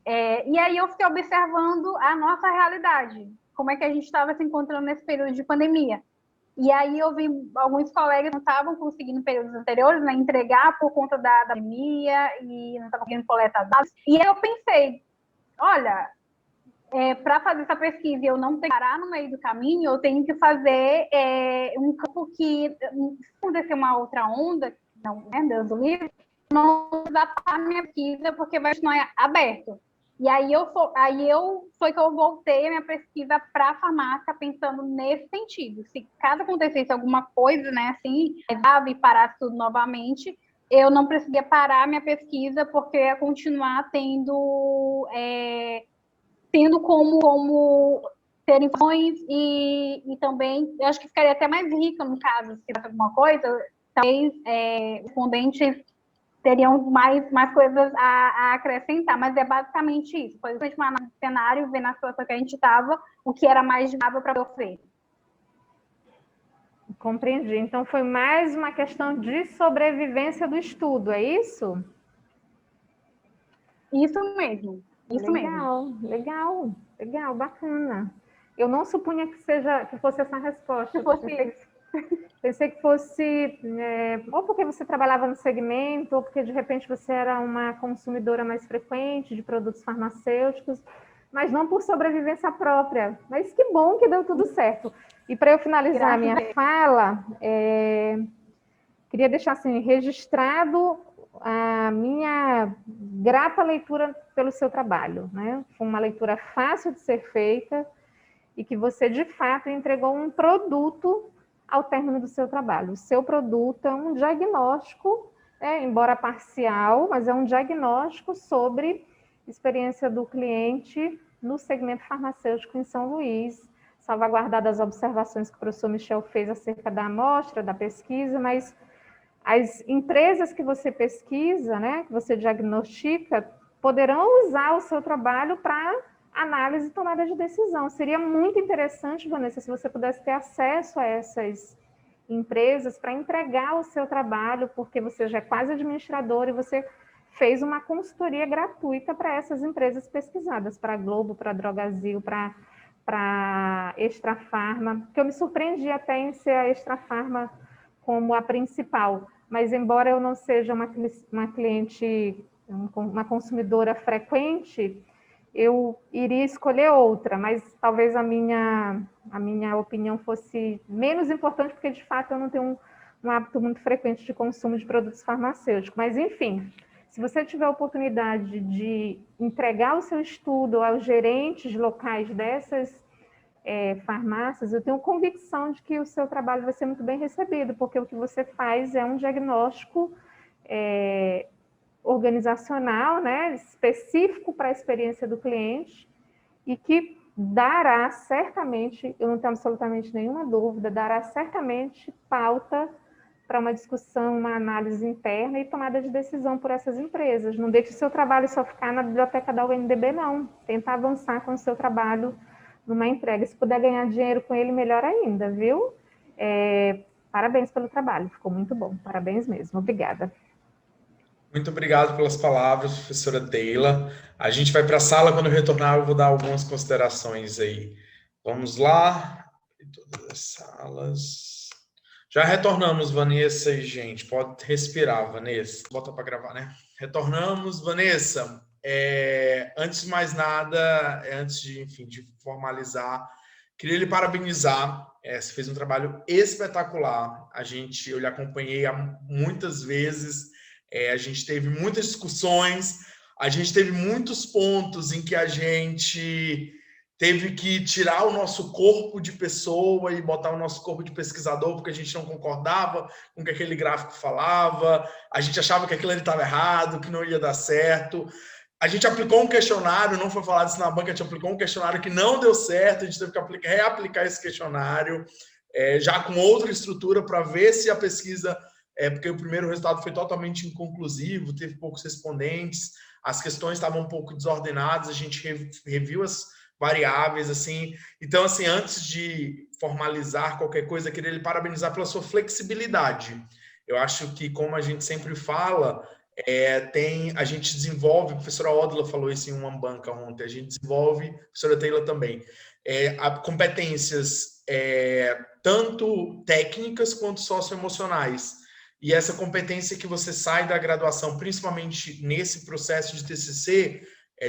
E aí eu fiquei observando a nossa realidade, como é que a gente estava se encontrando nesse período de pandemia. E aí eu vi alguns colegas que não estavam conseguindo em períodos anteriores, né, entregar por conta da pandemia e não estavam conseguindo coletar dados. E aí eu pensei, olha, para fazer essa pesquisa e eu não ter que parar no meio do caminho, eu tenho que fazer um campo que, se acontecer uma outra onda, não, né, Deus do livre, não usar a minha pesquisa porque vai continuar aberto. E aí foi que eu voltei a minha pesquisa para a farmácia pensando nesse sentido. Se caso acontecesse alguma coisa, né, assim, e parasse tudo novamente, eu não precisaria parar a minha pesquisa porque eu ia continuar tendo como ter informações e também, eu acho que ficaria até mais rica no caso, se tivesse alguma coisa, talvez respondentes teriam mais coisas a acrescentar, mas é basicamente isso. Foi justamente uma análise de cenário, ver na situação que a gente estava, o que era mais viável para você. Compreendi. Então, foi mais uma questão de sobrevivência do estudo, é isso? Isso mesmo. Legal, bacana. Eu não supunha que fosse essa resposta. Pensei que fosse ou porque você trabalhava no segmento, ou porque de repente você era uma consumidora mais frequente de produtos farmacêuticos, mas não por sobrevivência própria. Mas que bom que deu tudo certo. E para eu finalizar a minha fala, queria deixar assim, registrado a minha grata leitura pelo seu trabalho, né? Foi uma leitura fácil de ser feita e que você, de fato, entregou um produto ao término do seu trabalho. O seu produto é um diagnóstico, embora parcial, mas é um diagnóstico sobre a experiência do cliente no segmento farmacêutico em São Luís, salvaguardadas as observações que o professor Michel fez acerca da amostra, da pesquisa, mas as empresas que você pesquisa, né, que você diagnostica, poderão usar o seu trabalho para análise e tomada de decisão. Seria muito interessante, Vanessa, se você pudesse ter acesso a essas empresas para entregar o seu trabalho, porque você já é quase administrador e você fez uma consultoria gratuita para essas empresas pesquisadas, para a Globo, para a Drogazil, para Extra Farma, que eu me surpreendi até em ser a Extra Farma como a principal, mas embora eu não seja uma cliente, uma consumidora frequente, eu iria escolher outra, mas talvez a minha opinião fosse menos importante, porque de fato eu não tenho um hábito muito frequente de consumo de produtos farmacêuticos. Mas enfim, se você tiver a oportunidade de entregar o seu estudo aos gerentes locais dessas farmácias, eu tenho convicção de que o seu trabalho vai ser muito bem recebido, porque o que você faz é um diagnóstico organizacional, né, específico para a experiência do cliente e que dará certamente, eu não tenho absolutamente nenhuma dúvida, dará certamente pauta para uma discussão, uma análise interna e tomada de decisão por essas empresas. Não deixe o seu trabalho só ficar na biblioteca da UNDB, não. Tenta avançar com o seu trabalho numa entrega. Se puder ganhar dinheiro com ele, melhor ainda, viu? Parabéns pelo trabalho, ficou muito bom. Parabéns mesmo. Obrigada. Muito obrigado pelas palavras, professora Deila. A gente vai para a sala, quando eu retornar eu vou dar algumas considerações aí. Vamos lá. Todas as salas. Já retornamos, Vanessa e gente. Pode respirar, Vanessa. Bota para gravar, né? Retornamos, Vanessa. Antes de mais nada, antes de formalizar, queria lhe parabenizar Você fez um trabalho espetacular. Eu lhe acompanhei muitas vezes. A gente teve muitas discussões. A gente teve muitos pontos em que a gente teve que tirar o nosso corpo de pessoa e botar o nosso corpo de pesquisador, porque a gente não concordava com o que aquele gráfico falava, a gente achava que aquilo ali estava errado, que não ia dar certo. A gente aplicou um questionário, não foi falado isso na banca, a gente aplicou um questionário que não deu certo, a gente teve que reaplicar esse questionário, já com outra estrutura, para ver se a pesquisa... porque o primeiro resultado foi totalmente inconclusivo, teve poucos respondentes, as questões estavam um pouco desordenadas, a gente reviu as variáveis, assim. Então, assim, antes de formalizar qualquer coisa, eu queria lhe parabenizar pela sua flexibilidade. Eu acho que, como a gente sempre fala, a gente desenvolve, a professora Odila falou isso em uma banca ontem, a gente desenvolve, a professora Taylor também, competências tanto técnicas quanto socioemocionais. E essa competência que você sai da graduação, principalmente nesse processo de TCC,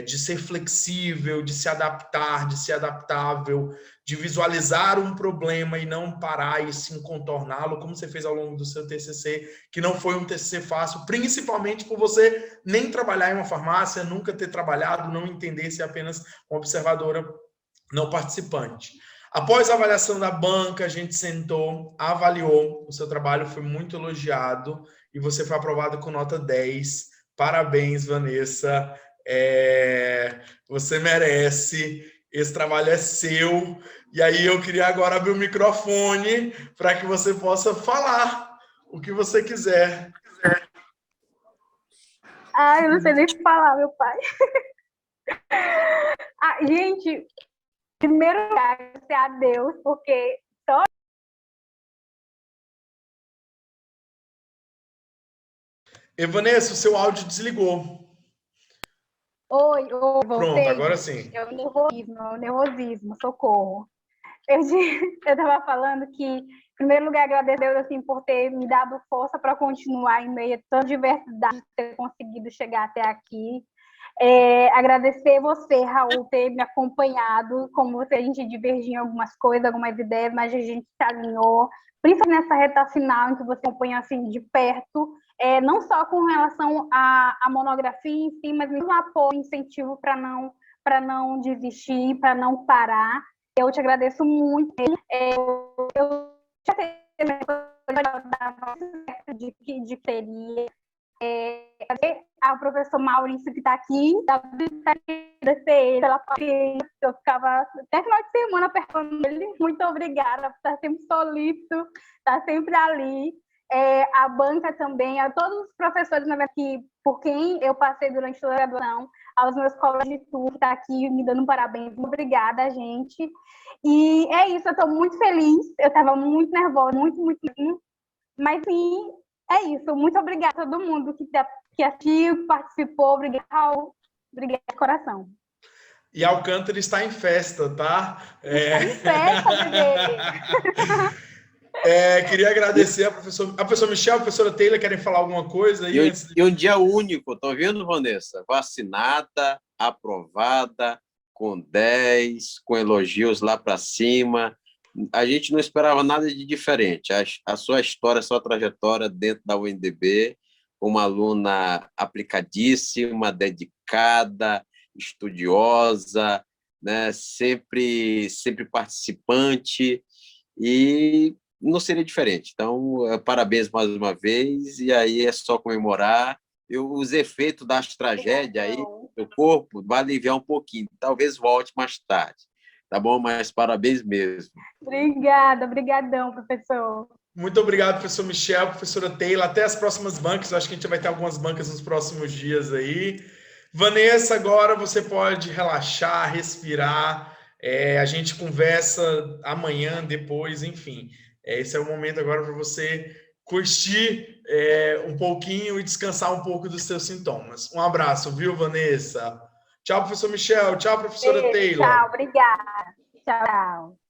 de ser flexível, de se adaptar, de ser adaptável, de visualizar um problema e não parar e sim contorná-lo, como você fez ao longo do seu TCC, que não foi um TCC fácil, principalmente por você nem trabalhar em uma farmácia, nunca ter trabalhado, não entender ser apenas uma observadora não participante. Após a avaliação da banca, a gente sentou, avaliou, o seu trabalho foi muito elogiado e você foi aprovado com nota 10. Parabéns, Vanessa. Você merece, esse trabalho é seu. E aí eu queria agora abrir o microfone para que você possa falar o que você quiser. Eu não sei nem o que falar, meu pai. Gente, em primeiro lugar, agradecer a Deus, porque só... Vanessa, o seu áudio desligou. Oi, voltei. Pronto, agora sim. É o nervosismo, socorro. Eu estava falando que, em primeiro lugar, agradecer a Deus assim, por ter me dado força para continuar em meio a tanta diversidade, ter conseguido chegar até aqui. Agradecer você, Raul, ter me acompanhado. Como você, a gente divergiu em algumas coisas, algumas ideias, mas a gente se alinhou, principalmente nessa reta final em que você acompanha assim, de perto, não só com relação à monografia em si, mas mesmo apoio, incentivo para não desistir, para não parar. Eu te agradeço muito. Eu já tenho de queria ao professor Maurício, que está aqui, agradecer ele pela paciência. Eu ficava até final de semana perguntando ele, muito obrigada por estar sempre solícito, estar sempre ali. A banca também, a todos os professores que, por quem eu passei durante toda a graduação, aos meus colegas de turno que estão aqui me dando parabéns. Obrigada, gente. E é isso, eu estou muito feliz. Eu estava muito nervosa, muito, mas sim, é isso. Muito obrigada a todo mundo que assistiu, que participou. Obrigada, Raul. Obrigada de coração. E Alcântara está em festa, tá? Está em festa, bebê. Queria agradecer a professora Michel, a professora Taylor, querem falar alguma coisa? Aí e um dia único, tá vendo, Vanessa? Vacinada, aprovada, com 10, com elogios lá para cima. A gente não esperava nada de diferente. A sua história, a sua trajetória dentro da UNDB, uma aluna aplicadíssima, dedicada, estudiosa, né? sempre participante, e não seria diferente. Então, parabéns mais uma vez, e aí é só comemorar. Os efeitos das tragédias aí do corpo vai aliviar um pouquinho, talvez volte mais tarde, tá bom? Mas parabéns mesmo. Obrigada, brigadão, professor. Muito obrigado, professor Michel, professora Taylor. Até as próximas bancas, acho que a gente vai ter algumas bancas nos próximos dias aí. Vanessa, agora você pode relaxar, respirar, a gente conversa amanhã, depois, enfim. Esse é o momento agora para você curtir um pouquinho e descansar um pouco dos seus sintomas. Um abraço, viu, Vanessa? Tchau, professor Michel. Tchau, professora Taylor. Tchau, obrigada. Tchau.